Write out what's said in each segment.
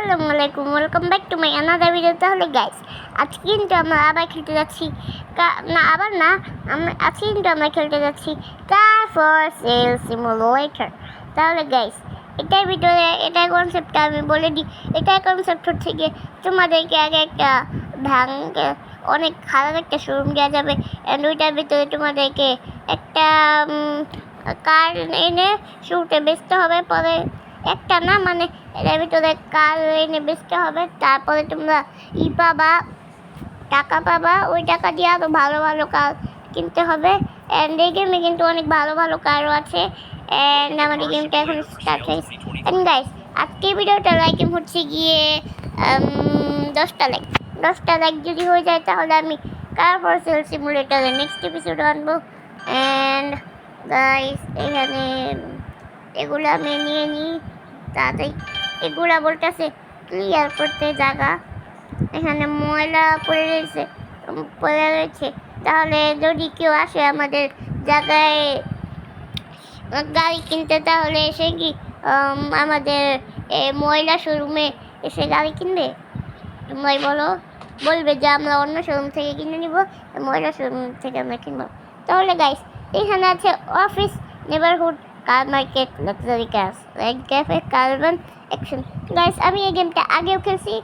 আসসালামু আলাইকুম, welcome back to my another video. তাহলে গাইস, আজকে কিন্তু আমরা আবার খেলতে যাচ্ছি আজকে কিন্তু আমরা খেলতে যাচ্ছি কার ফর সেল সিমুলেটর। তাহলে গাইস, এটার ভিতরে এটার কনসেপ্টটা আমি বলে দিই। এটার কনসেপ্ট হচ্ছে গিয়ে তোমাদেরকে আগে একটা অনেক খারাপ একটা শোরুম দেওয়া যাবে, অ্যান্ড ওইটার ভিতরে তোমাদেরকে একটা কার এনে শুরুতে বেচতে হবে। পরে একটা না, মানে এটার ভিতরে কার এনে বেচতে হবে, তারপরে তোমরা পাবা, টাকা পাবা। ওই টাকা দিয়ে আরও ভালো ভালো কার কিনতে হবে। অ্যান্ড এই গেমে কিন্তু অনেক ভালো ভালো কারও আছে। অ্যান্ড আমাদের গেমটা এখন স্টার্ট হয়েছে। অ্যান্ড গাইস, আজকে ভিডিওটা লাইক হচ্ছে গিয়ে 10টা লাইক যদি হয়ে যায় তাহলে আমি কার ফর সেল সিমুলেটরের নেক্সট এপিসোড আনবো। অ্যান্ড গাইস, এখানে এগুলো আমি নিয়ে নিই তাড়াতাড়ি। এগুলা বলতেছে ক্লিয়ার করতে জায়গা, এখানে ময়লা পড়ে রয়েছে। তাহলে যদি কেউ আসে আমাদের জায়গায় গাড়ি কিনতে, তাহলে এসে কি আমাদের ময়লা শোরুমে এসে গাড়ি কিনবে? তোমরাই বলবে যে আমরা অন্য শোরুম থেকে কিনে নিব, ময়লা শোরুম থেকে আমরা কিনবো। তাহলে গাইস, এখানে আছে office, neighbourhood, car market, luxury cars, red cafe, carbon action. Guys, আমি এই গেমটা আগেও খেলছি।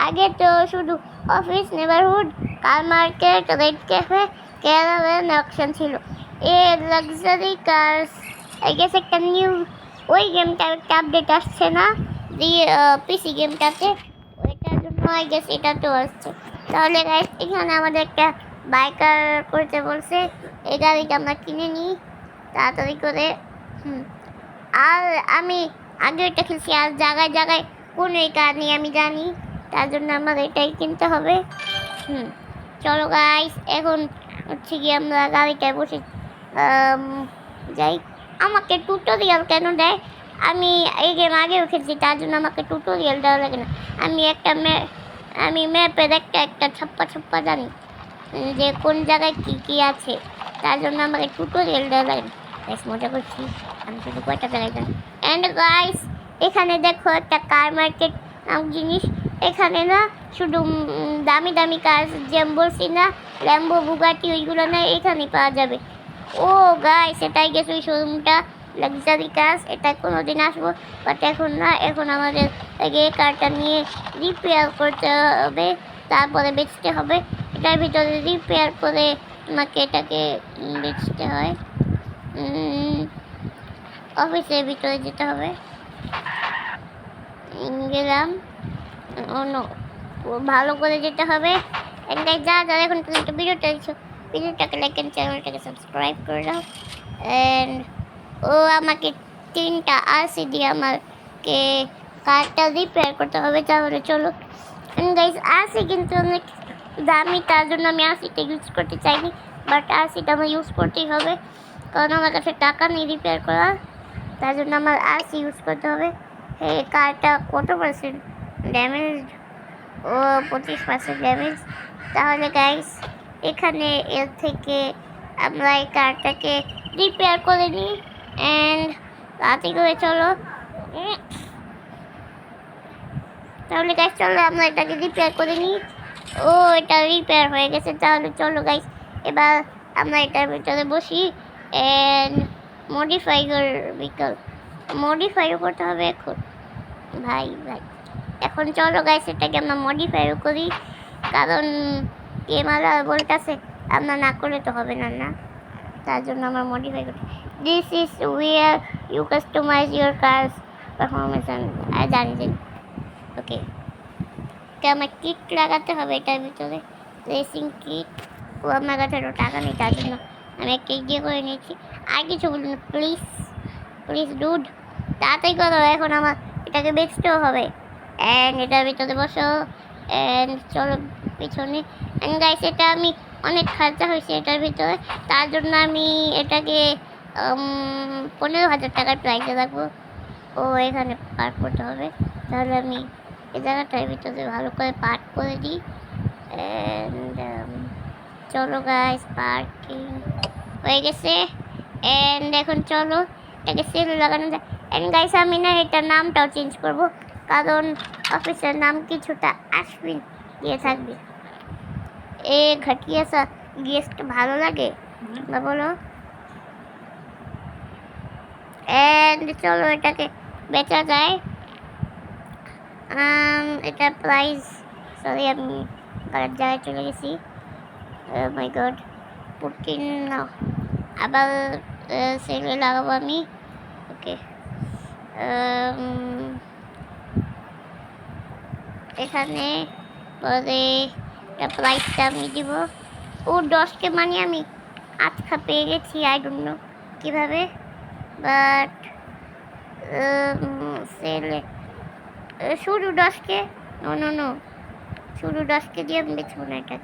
আগে তো শুধু office, neighbourhood, car market, red cafe, carbon action ছিল। এই লাক্সারি কার্স আই গেস একটা নিউ, ওই গেমটা একটা আপডেট আসছে না পিসি গেমটাতে, ওইটার জন্য আই গেস এটা তো আসছে। তাহলে গাইস, এখানে আমাদের একটা বাইকার করতে বলছে। এই গাড়িটা আমরা কিনে নিই তাড়াতাড়ি করে। আর আমি আগে এটা খেলছি, আর জায়গায় জায়গায় কোন এই কার নিয়ে আমি জানি, তার জন্য আমার এটাই কিনতে হবে। চলো গাইস, এখন হচ্ছে কি আমরা গাড়িটায় বসে যাই। আমাকে টিউটোরিয়াল কেন দেয়? আমি এই গেম আগেও খেলছি, তার জন্য আমাকে টিউটোরিয়াল দেওয়া লাগে না। আমি ম্যাপের একটা ছাপ্পা জানি যে কোন জায়গায় কী আছে, তার জন্য আমাকে টিউটোরিয়াল দেওয়া লাগে না। গাইস, মজা করছি, আমি শুধু কয়টা জায়গায় জানি। অ্যান্ড গাইস, এখানে দেখো একটা কার মার্কেট জিনিস। এখানে না শুধু দামি দামি কার, যেমন বলছি না, ল্যাম্বো, বুগাটি, ওইগুলো না এখানেই পাওয়া যাবে। ও গাইস, এটাই গেছে ওই শোরুমটা, লাক্সারি কার্স। এটা কোনো দিন আসবো, বাট এখন না। এখন আমাদের এই কারটা নিয়ে রিপেয়ার করতে হবে, তারপরে বেচতে হবে। এটার ভিতরে রিপেয়ার করে তোমাকে এটাকে বেচতে হয়। অফিসের ভিতরে যেতে হবে। গেলাম, অন্য ভালো করে যেতে হবে। যারা এখন পর্যন্ত ভিডিওটাকে লাইক এন্ড চ্যানেলটাকে সাবস্ক্রাইব করে দাও। অ্যান্ড ও আমাকে 3টা আরসি দিয়ে আমাকে কারটা রিপেয়ার করতে হবে। তাহলে চলো। গাইস, আরসি কিন্তু অনেক দামি, তার জন্য আমি আরসিটা ইউজ করতে চাইনি, বাট আরসিটা আমার ইউজ করতেই হবে, কারণ আমার কাছে টাকা নেই রিপেয়ার করার। তার জন্য আমার আরসি ইউজ করতে হবে। এই কারটা কত পার্সেন্ট ড্যামেজ? ও 25% ড্যামেজ। তাহলে গাইস, এখানে এর থেকে আমরা এই কারটাকে রিপেয়ার করে নিই। অ্যান্ড তাড়াতাড়ি করে চলো। তাহলে গাইস, চলো আমরা এটাকে রিপেয়ার করে নিই। ও, এটা রিপেয়ার হয়ে গেছে। তাহলে চলো গাইস, এবার আমরা এটার ভিতরে বসি অ্যান্ড মডিফাইও করতে হবে এখন। ভাই এখন চলো গাইস, এটাকে আমরা মডিফাইও করি, কারণ গেমাররা বলতেছে আমরা না করলে তো হবে না, তার জন্য আমরা মডিফাই করি। This is where you customize your car's performance. জানি ওকে, তো আমার কিট লাগাতে হবে এটার ভিতরে, রেসিং কিট। ও আমার কাছে টাকা নেই, তার জন্য আমি একটা ইয়ে করে নিয়েছি। আর কিছু বলুন প্লিজ ডুড, তাড়াতাড়ি করো, এখন আমার এটাকে বেচতেও হবে। অ্যান্ড এটার ভিতরে বসো অ্যান্ড চলো পিছনে। অ্যান্ড গাইস, এটা আমি অনেক খরচা হয়েছে এটার ভিতরে, তার জন্য আমি এটাকে 15,000 টাকার প্রাইসে রাখবো। ও, এখানে পার্ক করতে হবে। তাহলে আমি এই জায়গাটার ভিতরে ভালো করে পার্ক করে দিই। অ্যান্ড চলো গাইস, পার্কিং হয়ে গেছে। অ্যান্ড এখন চলো এটাকে সেল লাগানো যায়। অ্যান্ড গাইস, আমি না এটার নামটাও চেঞ্জ করবো, কারণ অফিসের নাম কিছুটা আশ্বিন দিয়ে থাকবে। এ ঘটিয়া সা গেস্ট ভালো লাগে বা বলো। এন্ড চলো এটাকে বেচা যায়। এটা প্রাইস, সরি আমি গলার জায়গায় চলে গেছি। মাই গড, 14 না, আবার সেলে লাগাবো আমি। ওকে, এখানে পরে এটা প্রাইসটা আমি দিব। ও 10কে মানে আমি আজকা পেয়ে গেছি, আই ডোন্ট নো কীভাবে, বাট সেলে শুরু 10কে, নো নো নো, শুরু 10কে দিয়ে আমি বেচবো না এটা।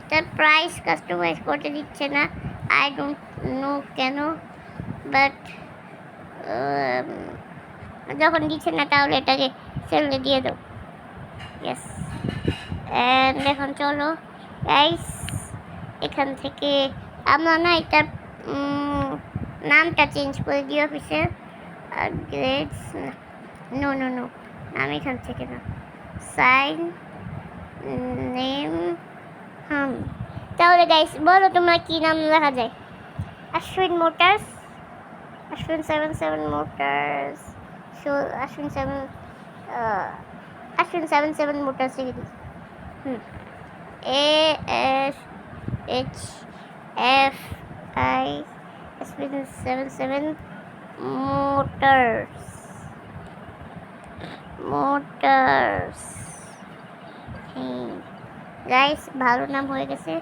তার প্রাইস কাস্টমাইজ করতে দিচ্ছে না, আই ডোন্ট নো কেন, বাট যখন দিচ্ছে না তাহলে এটাকে সেলে দিয়ে দাও। ইয়েস, অ্যান্ড এখন চলো গাইস, এখান থেকে আমরা না এটার নামটা চেঞ্জ করে দিই অফিসের। গ্রেডস, নো নো নো, নাম এখান থেকে না, সাইন নেম তাহলে গাইস বলো তোমরা কি নাম লেখা যায়? আশ্বিন মোটরস, আশ্বিন 77 মোটরস, আশ্বিন 77 মোটরস লিখে দিই। ASHFI আশ্বিন 77 মোটরস, মোটরস। গাইস ভালো নাম হয়ে গেছে।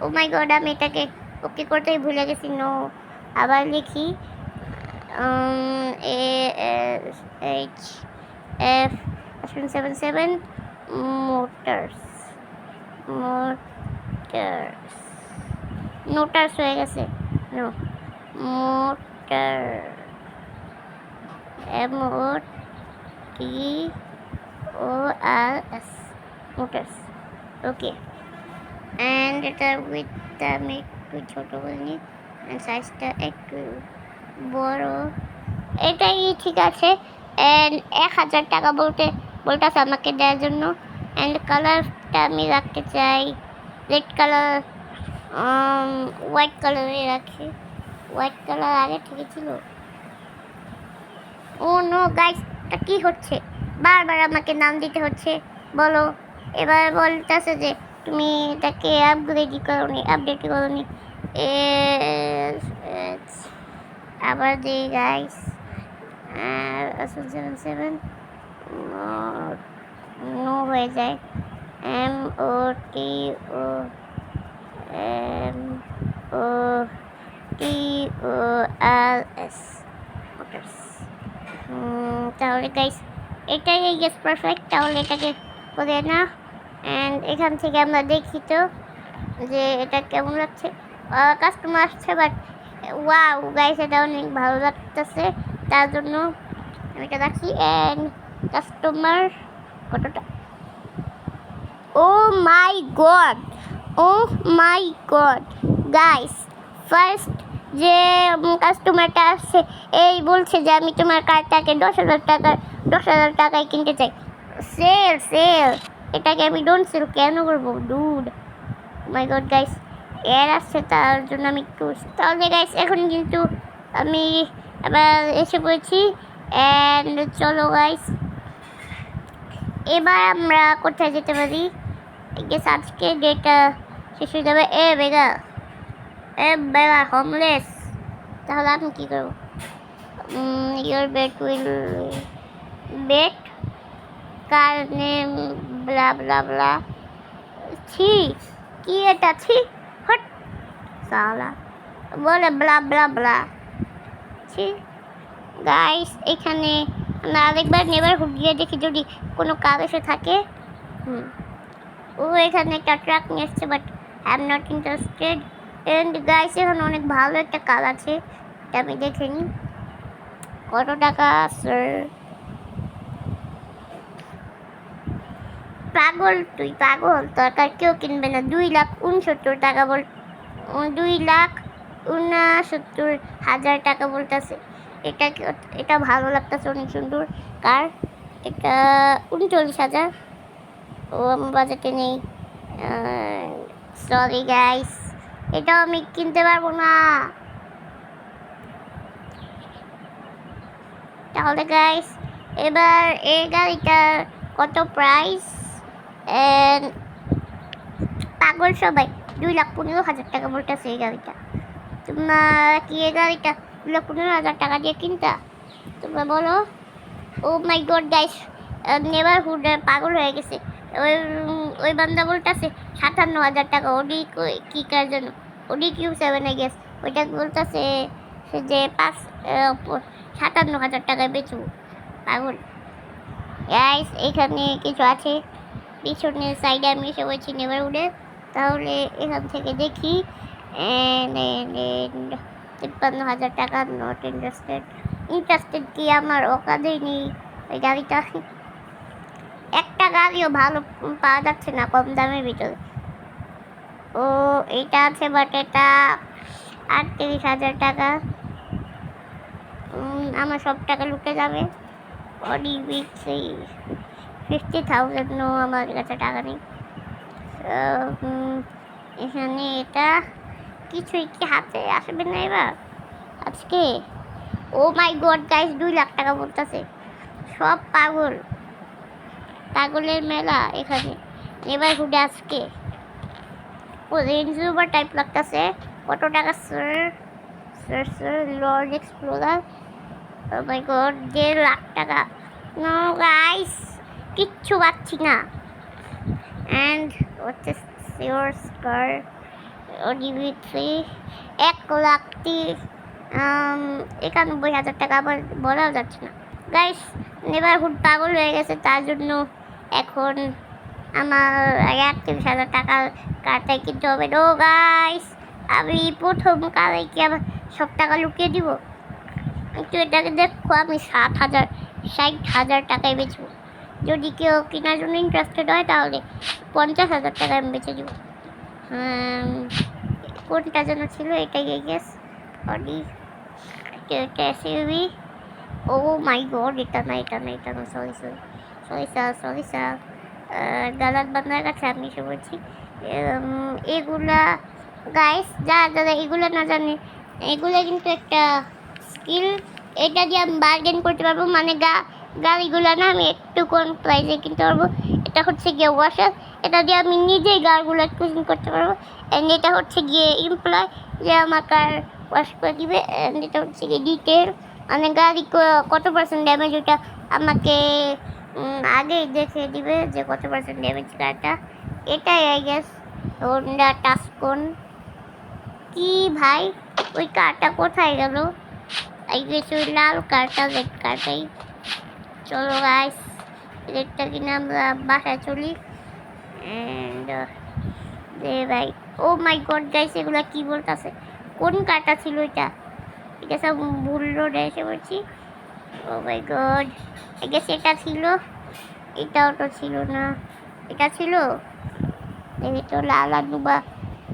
ও মাই গড, আমি এটাকে ওকে করতেই ভুলে গেছি। নো, আবার লিখি ASHF 77 মোটরস, মোটরস, নোটার্স হয়ে গেছে। No, motor, MOTORS, motors. Okay, and এটা উইথটা আমি একটু ছোটো করে নিই, সাইজটা একটু বড়, এটাই ঠিক আছে। অ্যান্ড 1000 টাকা বলতেছে আমাকে দেওয়ার জন্য। অ্যান্ড কালারটা আমি রাখতে চাই রেড কালার, হোয়াইট কালারে রাখি। হোয়াইট কালার আগে থেকে ছিল। ও নো গাইস, এটা কী হচ্ছে? বারবার আমাকে নাম দিতে হচ্ছে। বলো, এবার বলতেছে যে তুমি এটাকে আপডেটই করোনি। আবার দিই গাইস, 77 নো হয়ে যায়, MOTORS, মোটরস। তাহলে গাইস এটাই গেস পারফেক্ট, তাহলে এটাকে করে না। অ্যান্ড এখান থেকে আমরা দেখি তো যে এটা কেমন লাগছে। কাস্টমার আসছে, বাট ওয়াও গাইস এটা অনেক ভালো লাগতেছে, তার জন্য আমি এটা রাখি। অ্যান্ড কাস্টমার কতটা, ও my god, O my god guys, first যে কাস্টমারটা আসছে এই বলছে যে আমি তোমার কারটাকে 10,000 টাকায় কিনতে চাই। সেল, এটাকে আমি ডোন্ট সেল কেন করবো ডুড? মাই গড গাইস, এর আসছে, তার জন্য আমি একটু, তাহলে গাইস এখন কিন্তু আমি আবার এসে পড়েছি। অ্যান্ড চলো গাইস, এবার আমরা কোথায় যেতে পারি? গেস আজকে ডেটা শেষ হয়ে যাবে। এ বেগা হোমলেস, তাহলে আমি কী করবো? ইয়োর বেট কার নেম ব্লা ব্লা ব্লা। ছি, কি এটা? ছি, হট সালা, বলে ব্লা ব্লা ব্লা। ছি গাইস, এখানে আমরা আরেকবার নেবারহুড গিয়ে দেখি যদি কোনো কাজ এসে থাকে। ও এখানে একটা ট্রাক নিয়ে এসছে, but I am not interested. And guys এখন অনেক ভালো একটা কাজ আছে, এটা আমি দেখে নিই কত টাকা। স্যার পাগল, তুই পাগল, তোর কার কেউ কিনবে না। 2,69,000 টাকা 2,69,000 টাকা বলতেছে। এটা এটা ভালো লাগতেছে, অনেক সুন্দর কার। এটা 39,000। ও আমার বাজেটে নেই। সরি গাইস, এটাও আমি কিনতে পারবো না। তাহলে গাইস এবার এই গাড়িটার কত প্রাইস? পাগল সবাই 2,15,000 টাকা বলতেছে এই গাড়িটা। তোমরা কি এই গাড়িটা 2,15,000 টাকা দিয়ে কিনতা? তোমরা বলো। ও মাই গড গাইস, নেভারহুড পাগল হয়ে গেছে। ওই ওই বান্দা বলতেছে 57,000 টাকা। ওডি কি কার জন্য? ওডি Q7 গেস। ওইটা বলতেছে যে 57,000 টাকায় বেচবো। পাগল গাইস, এখানে কিছু আছে পিছনের সাইডে, আমি এসে বলছি নেভারহুডে। তাহলে এখান থেকে দেখি 53,000 টাকা। Not interested. ইন্টারেস্টেড কি আমার অকাদেই নেই ওই গাড়িটা। একটা গাড়িও ভালো পাওয়া যাচ্ছে না কম দামের ভিতরে। ও এটা আছে, বাট এটা 38,000 টাকা। আমার সব টাকা লুটে যাবে। অডি বিক্রি 50,000। নো, আমার কাছে টাকা নেই। এখানে এটা কিছুই কি হাতে আসবে না এবার আজকে। ও মাই গড গাইস, 2 লাখ টাকা বলতেছে। সব পাগল, পাগলের মেলা এখানে নেভারহুডে আজকে। ও রেঞ্জ রোভার টাইপ লাগতেছে। কত টাকা sir? Sir lord explorer. Oh my God, 1.5 lakh টাকা। নো গাইস, কিচ্ছু পাচ্ছি না। অ্যান্ড হচ্ছে সিওর স্কার ওডিবি 1,91,000 টাকা। আবার বলাও যাচ্ছে না গাইস। নেভারহুড পাগল হয়ে গেছে, তার জন্য এখন আমার 31,000 টাকার কার্ডটাই কিনতে হবে। নো গাইস, আমি প্রথম কারে কি আবার সব টাকা লুকিয়ে দিব? একটু এটাকে দেখো, আমি 60,000 টাকায় বেচবো। যদি কেউ কেনার জন্য ইন্টারেস্টেড হয় তাহলে 50,000 টাকায় আমি বেচে দিব। কোনটা যেন ছিল, এটাই guess. Audi SUV. Oh my God, এটা না, সরি স্যার। দালাল বান্দার কাছে আমি এসে বলছি। এগুলা গাইস, যারা এগুলো না জানে, এগুলো কিন্তু একটা স্কিল। এটা দিয়ে আমি বার্গেন করতে পারবো, মানে গাড়িগুলো না আমি একটু কম প্রাইসে কিনতে পারবো। এটা হচ্ছে গিয়ে ওয়াশার, এটা দিয়ে আমি নিজেই গাড়িগুলো ক্লিন করতে পারবো। অ্যান্ড এটা হচ্ছে গিয়ে এমপ্লয়, যে আমাকে আর ওয়াশ করে দিবে। অ্যান্ড এটা হচ্ছে গিয়ে ডিটেল, মানে গাড়ি কত পার্সেন্ট ড্যামেজ, ওটা আমাকে আগেই দেখে দিবে যে কত পার্সেন্ট ড্যামেজ কারটা। এটাই আই গেস হোন্ডা টাস্কন। কি ভাই, ওই কারটা কোথায় গেল? আই গেস ওই লাল কারটা, রেড কারটাই। চলো গাইস, রেডটা কিনে আমরা বাসায় চলি। অ্যান্ড ভাই, ও মাই গড গাইস, এগুলো কি বলতেছে? কোন কারটা ছিল এটা? ঠিক আছে, ভুল রোডে এসে বলছি। ও মাই গড, আই গেস এটা ছিল। এটাও তো ছিল না, এটা ছিল। এই তো লাল দুবা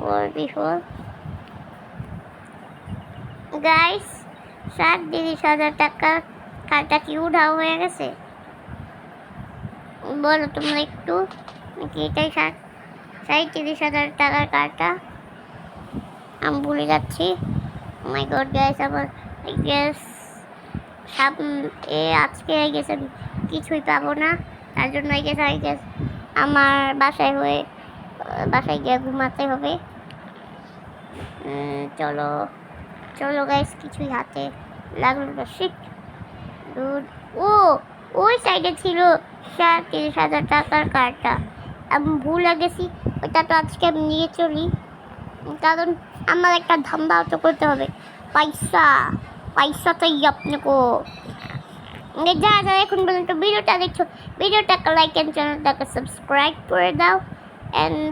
ওর বিফোর গাইস। 37,000 টাকা কারটা কি উধাও হয়ে গেছে? বলো তোমরা একটু, নাকি এটাই 37,000 টাকার কারটা? আমি ভুলে যাচ্ছি। মাই গড গাইস, আমার আই গেস আজকে আই গেস আমি কিছুই পাবো না। তার জন্য আই গেস আমার বাসায় গিয়ে ঘুমাতে হবে। চলো গাইস, কিছুই হাতে লাগলো না। শিট দুধ। ও ওই সাইডে ছিল 37,000 টাকার কারটা, আমি ভুলে গেছি। ওইটা তো আজকে আমি নিয়ে চলি, কারণ আমার একটা ধান্দাও তো করতে হবে। পয়সা চাই আপনাকে। যারা এখন পর্যন্ত ভিডিওটা দেখছো, ভিডিওটাকে লাইক অ্যান্ড চ্যানেলটাকে সাবস্ক্রাইব করে দাও। অ্যান্ড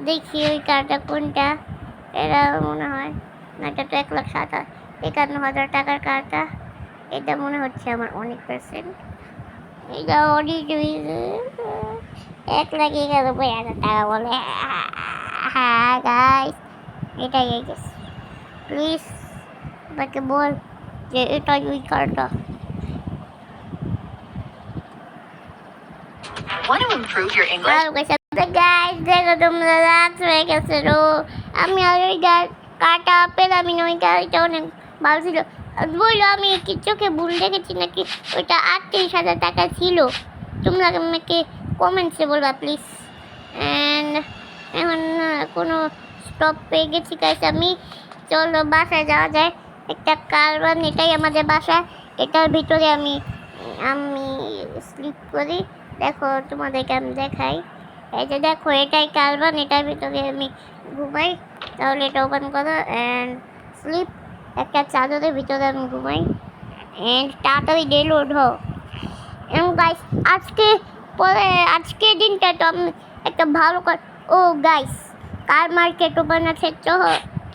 দেখি ওই কারটা কোনটা। এরা মনে হয় না, এটা তো 1,51,000 টাকার কারটা। এটা মনে হচ্ছে আমার অনেক পার্সেন্ট। এটা অনেক 1,91,000 টাকা বলে। হ্যাঁ গাইস, এটাই গেছে। প্লিজ আমাকে বল যে এটাই ওই কারটা। গাইস দেখো তোমরা রাত হয়ে গেছে রো। আমি আর ওই কারটা পেলামই না, ওই গাড়িটা অনেক ভালো ছিল। বললো আমি কি চোখে ভুল দেখেছি নাকি ওইটা 38,000 টাকা ছিল। তোমরা আমাকে কমেন্টসে বলবা প্লিজ। অ্যান্ড এখন কোনো স্টপ পেয়ে গেছি গাইস আমি। চলো বাসায় যাওয়া যায়। একটা কারবান, এটাই আমাদের বাসা। এটার ভিতরে আমি আমি স্লিপ করি। দেখো তোমাদেরকে আমি দেখাই। এই যে দেখো এটাই কারবান, এটার ভিতরে আমি ঘুমাই। তাহলে এটা ওপেন করো অ্যান্ড স্লিপ। একটা চাদরের ভিতরে আমি ঘুমাই। অ্যান্ড তাড়াতাড়ি ডে লোড হও। এবং গাইস আজকে দিনটা তো আমি একটা ভালো ও গাইস কার মার্কেট ওপেন আছে।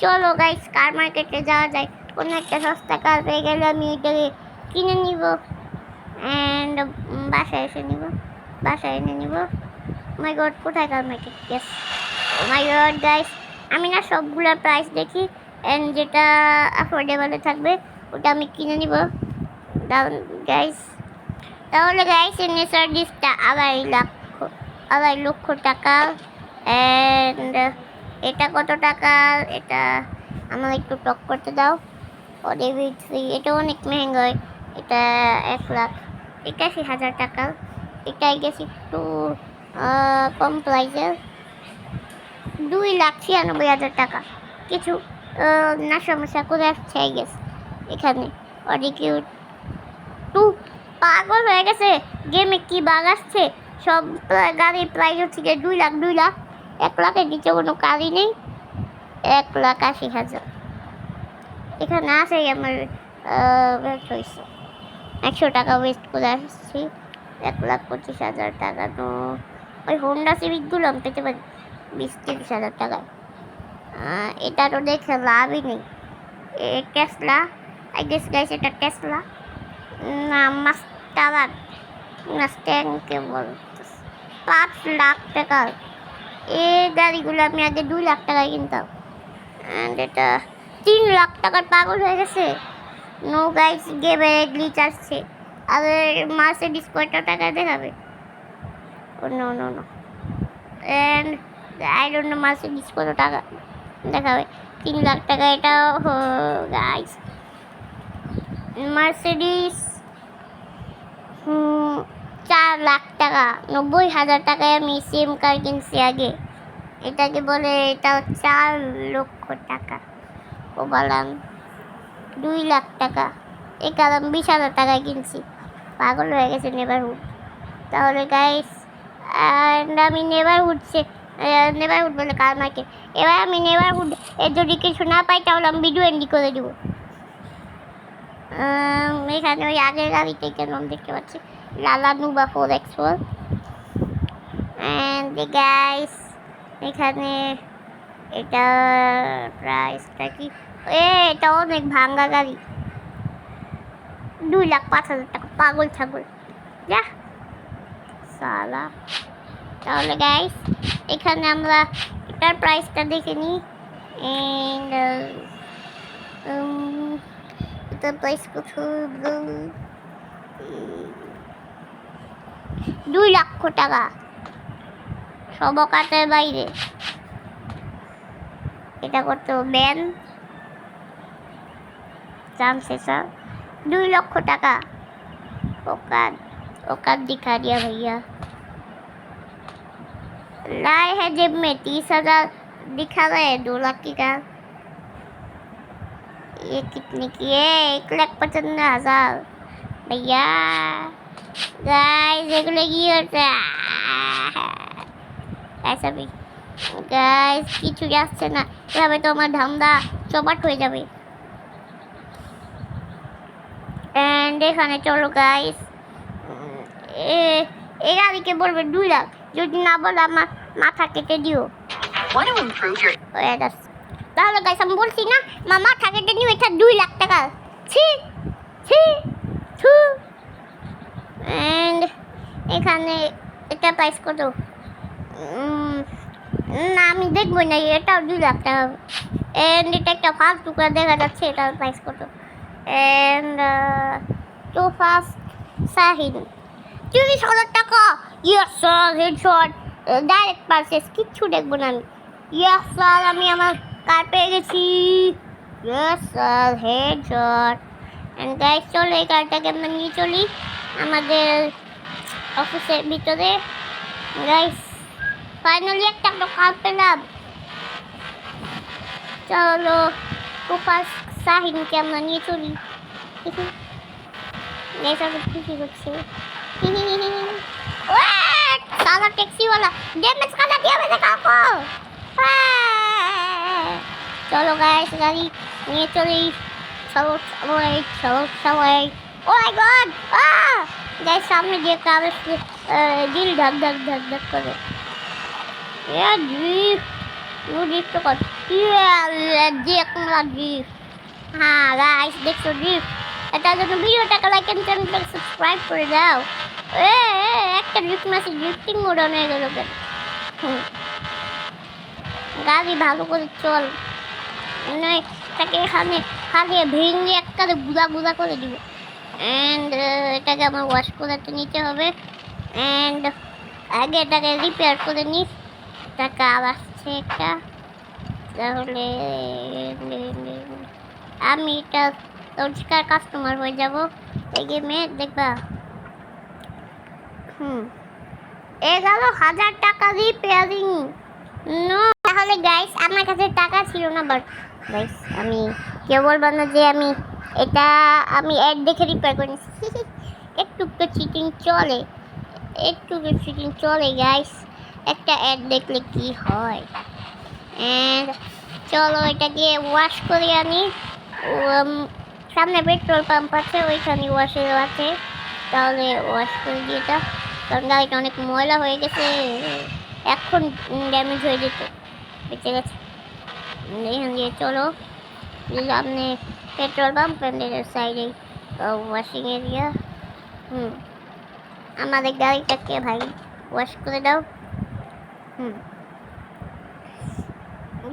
চলো গাইস কার মার্কেটে যাওয়া যায়। কোনো একটা সস্তা কার পেয়ে গেলে আমি এটাকে কিনে নিব অ্যান্ড বাসায় এনে নিব। মাই গড কোথায় কার market? Yes, O my god guys আমি না সবগুলো প্রাইস দেখি অ্যান্ড যেটা অ্যাফোর্ডেবলে থাকবে ওটা আমি কিনে নিব গাইস। তাহলে গাইস নেচার ডিসটা 2.5 লক্ষ টাকা। অ্যান্ড এটা কত টাকা? এটা আমার একটু টক করতে দাও। এটা অনেক মেহেঙ্গা, এটা 1,81,000 টাকা। এটাই গেছে একটু কম প্রাইসের, 2,96,000 টাকা। কিছু না সমস্যা করে আসছে গেছে এখানে। অনেক কিউট টু পাগল হয়ে গেছে গেমে, কি বাগ আসছে। সব গাড়ির প্রাইস হচ্ছে 2 লাখ 1 লাখের নিচে কোনো গাড়ি নেই। 1,80,000 এখানে আসেই আমার ওয়েস্ট হয়েছে। 100 টাকা ওয়েস্ট করে আসছি। 1,25,000 টাকা। তো ওই হোন্ডা সিভিকগুলো আমি পেতে পারি 20-30,000 টাকায়। এটা তো দেখে লাভই নেই। টেসলা, আই গেস গাইস এটা টেসলা না মাস্ট্যাংকে বলতে 5 লাখ টাকা। এই গাড়িগুলো আমি আগে 2 লাখ টাকায় কিনতাম অ্যান্ড এটা 3 লাখ টাকার পাগল হয়ে গেছে। নো গাইস গেমে গ্লিচ আসছে। আর মার্সিডিজ কয়টা টাকা দেখাবে? Oh no no no and I don't know Mercedes কত টাকা দেখাবে। 3 লাখ টাকা এটাও গাইস। মার্সিডিজ 4 লাখ টাকা। 90,000 টাকায় আমি সেম কার কিনছি আগে। এটাকে বলে এটা 4 লক্ষ টাকা। ও বললাম 2 লাখ টাকা। এই কারণ 20,000 টাকায় কিনছি। পাগল হয়ে গেছে নেবারহুড। তাহলে গাইস আমি নেবারহুড বলে কার মার্কেট। এবার আমি নেবারহুড এর যদি কিছু না পাই তাহলে আমি ভিডিও এন্ডি করে দেবো। এখানে ওই আগের গাড়িতে কেন দেখতে পাচ্ছি লালা নুবা 4x4 অ্যান্ড গাইস এখানে এটা প্রাইসটা কি? এটা অনেক ভাঙ্গা গাড়ি। 2,05,000 টাকা। পাগল ছাগল যা সালা। তাহলে গাইস এখানে আমরা এটার প্রাইসটা দেখে নিই। অ্যান্ড এটার প্রাইস কত? 2 লক্ষ টাকা। সব অকাতের বাইরে। এটা করতে ব্যান চান্স 2 লক্ষ টাকা। औकात दिखा दिया भैया। लाए है जेब में 30,000 दिखा रहे 2 लाख की कार। ये कितने की है? 1,95,000 भैया। गाइस एगुलो की होता ऐसा भी गाइस কিছু যাচ্ছে না। এভাবে তো আমার ধান্দা চপাট হয়ে যাবে। এন্ড এখানে চলো গাইস এই গাড়িকে বলবে 2 লাখ। যদি না বলে আমার মাথা কেটে দিও। তাহলে গাইস আমি বলছি না আমার মাথা কেটে নিও। এটা 2 লাখ টাকা। ছি ছি থু। এন্ড এখানে এটা প্রাইস কত? না আমি দেখবো না। এটাও 2 লাখ টাকা। এন্ড এটা একটা ফালতু করে দেখা যাচ্ছে। এটার প্রাইস কত? and too fast Sahin 30,000 টাকা yes sir headshot direct purchase কিচ্ছু দেখবো না আমি ইয়েস স্যার আমি আমার কার পেয়ে গেছি yes sir headshot and guys চলো এই কারটাকে আমরা নিয়ে চলি আমাদের অফিসের ভিতরে গাইস ফাইনালি একটা কার পেলাম চলো কুপাস সাহিনকে আমরা নিয়ে চলি খুশি হচ্ছে साला टैक्सी वाला डैमेज कर दिया मैंने काको चलो गाइस गाड़ी নিয়ে চলি চলো সবাই ও মাই গড গাইস সামনে দিয়ে কাবে দিল ধক ধক ধক ধক করে drift তো কর দেখলাম drift হ্যাঁ গাইস দেখছো drift এটার জন্য ভিডিওটাকে লাইক এন্ড চ্যানেলটাকে সাবস্ক্রাইব করে দাও একটা drift message drifting mode on হয়ে গেল কেন গাড়ি ভালো করে চল নয় তাকে এখানে খালিয়ে ভেঙে একটা গুলা গুলা করে দিব অ্যান্ড এটাকে আমার ওয়াশ করাতে নিতে হবে অ্যান্ড আগে এটাকে রিপেয়ার করে নিস টাকা আসছে একটা তাহলে আমি এটা রোজকার কাস্টমার হয়ে যাব এই গেমে দেখবা 11,000 টাকা রিপেয়ারিং নো তাহলে গাইস আমার কাছে টাকা ছিল না বাট গাইস আমি কেউ বলবো না যে আমি অ্যাড দেখে রিপেয়ার করে নিচ্ছি একটু তো চিটিং চলে গাইস একটা অ্যাড দেখলে কি হয় অ্যান্ড চলো এটাকে ওয়াশ করে আনি সামনে পেট্রোল পাম্প আছে ওইখানে ওয়াশের আছে তাহলে ওয়াশ করে দিয়ে এটা কারণ গাড়িটা অনেক ময়লা হয়ে গেছে এখন ড্যামেজ হয়ে যেত বেঁচে গেছে এখান দিয়ে চলো সামনে পেট্রোল পাম্প প্যান্ডেলের সাইডে ওয়াশিং এরিয়া আমাদের গাড়িটাকে ভাই ওয়াশ করে দাও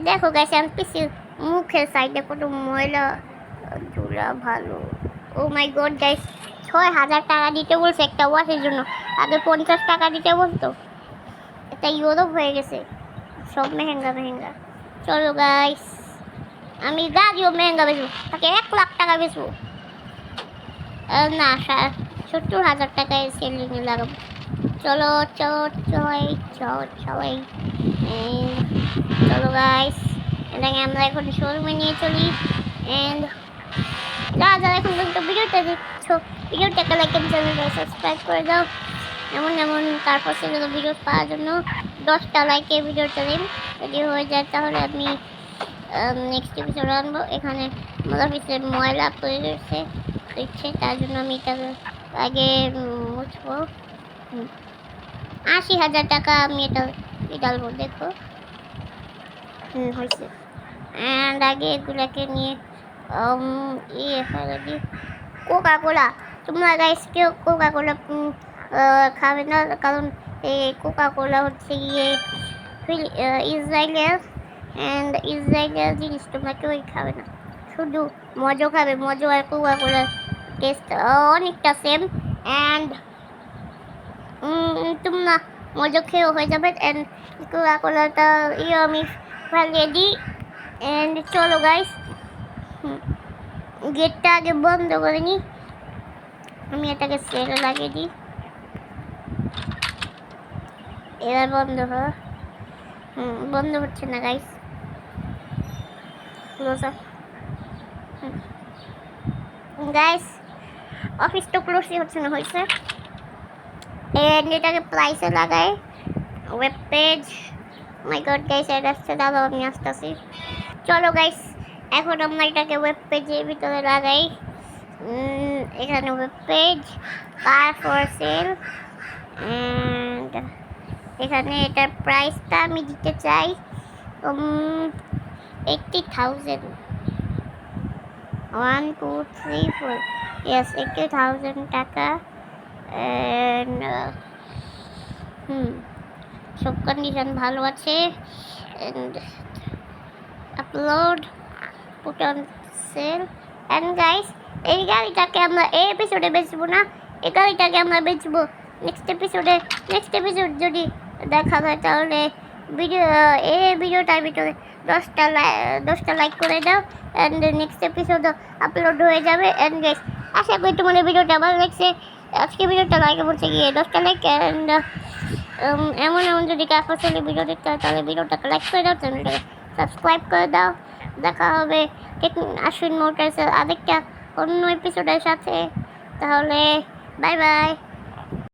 দেখো গেছে আমি পিসির মুখের সাইডে কত ময়লা ধুলা ভালো ও মাই গড গাইস 6,000 টাকা দিতে বলছে একটা ওয়াশের জন্য আগে 50 টাকা দিতে বলতো এটা ইউরোপ হয়ে গেছে সব মেহেঙ্গা চলো গাইস আমি গাড়িও মেহেঙ্গা বেচবো তাকে 1 লাখ টাকা বেচবো না 70,000 টাকায় সেলিংয়ে লাগাবো চলো সবাই চলো গাইস এটাকে আমরা এখন শোরুমে নিয়ে চলি অ্যান্ড যারা এখন পর্যন্ত ভিডিওটা দেখছো ভিডিওটাকে লাইক এন্ড চ্যানেলটা সাবস্ক্রাইব করে দাও এমন তারপর সেগুলো ভিডিও পাওয়ার জন্য 10টা লাইকে ভিডিওটা দিন যদি হয়ে যায় তাহলে আমি নেক্সট এপিসোড আনবো এখানে আমার অফিসের ময়লা করে দিচ্ছে তার জন্য আমি এটা আগে মুছবো 80,000 টাকা আমি এটা ডালবো দেখো হয়েছে অ্যান্ড আগে এগুলাকে নিয়ে কোকা কোলা তোমরা গাইস কেউ কোকা কোলা খাবে না কারণ এই কোকা কোলা হচ্ছে গিয়ে ইসরায়েলের অ্যান্ড ইসরায়েলের জিনিস তোমরা কেউই খাবে না শুধু মজো খাবে মজো আর কোকা কোলার টেস্ট অনেকটা সেম অ্যান্ড তোমরা মজো খেয়েও হয়ে যাবে অ্যান্ড কোকা কোলাটা আমি ফেলিয়ে দিই অ্যান্ড চলো গাইস গেটটা আগে বন্ধ করে নিই আমি এটাকে সেলে লাগিয়ে দিই এবার বন্ধ বন্ধ হচ্ছে না গাইস গাইস অফিস তো ক্লোজই হচ্ছে না হয়েছে এন্ড এটাকে প্রাইসে লাগাই ওয়েব পেজ মাই গড গাইস এটা আসছে দাদা আমি আসতেছি চলো গাইস এখন আমরা এটাকে ওয়েব পেজের ভিতরে লাগাই এখানে web page car for sell and এখানে এটার প্রাইসটা আমি দিতে চাই 80,000 1 2 3 4 yes 80,000 টাকা অ্যান্ড সব কন্ডিশন ভালো আছে and upload put on sale and guys এই গাড়িটাকে আমরা এই এপিসোডে বেচবো না, এই গাড়িটাকে আমরা বেচবো নেক্সট এপিসোড যদি দেখা যায় তাহলে এই ভিডিওটার ভিতরে 10টা লাইক করে দাও অ্যান্ড নেক্সট এপিসোডও আপলোড হয়ে যাবে। অ্যান্ড গাইস আশা করি তোমাদের ভিডিওটা ভালো লাগছে। আজকে ভিডিওটা লাইক বলছে গিয়ে 10টা লাইক অ্যান্ড এমন যদি কাফাসলি ভিডিও দেখতে হয় তাহলে ভিডিওটাকে লাইক করে দাও, চ্যানেলটাকে সাবস্ক্রাইব করে দাও। দেখা হবে আশ্বিন মোটরসের আরেকটা অন্য এপিসোডের সাথে। তাহলে বাই বাই।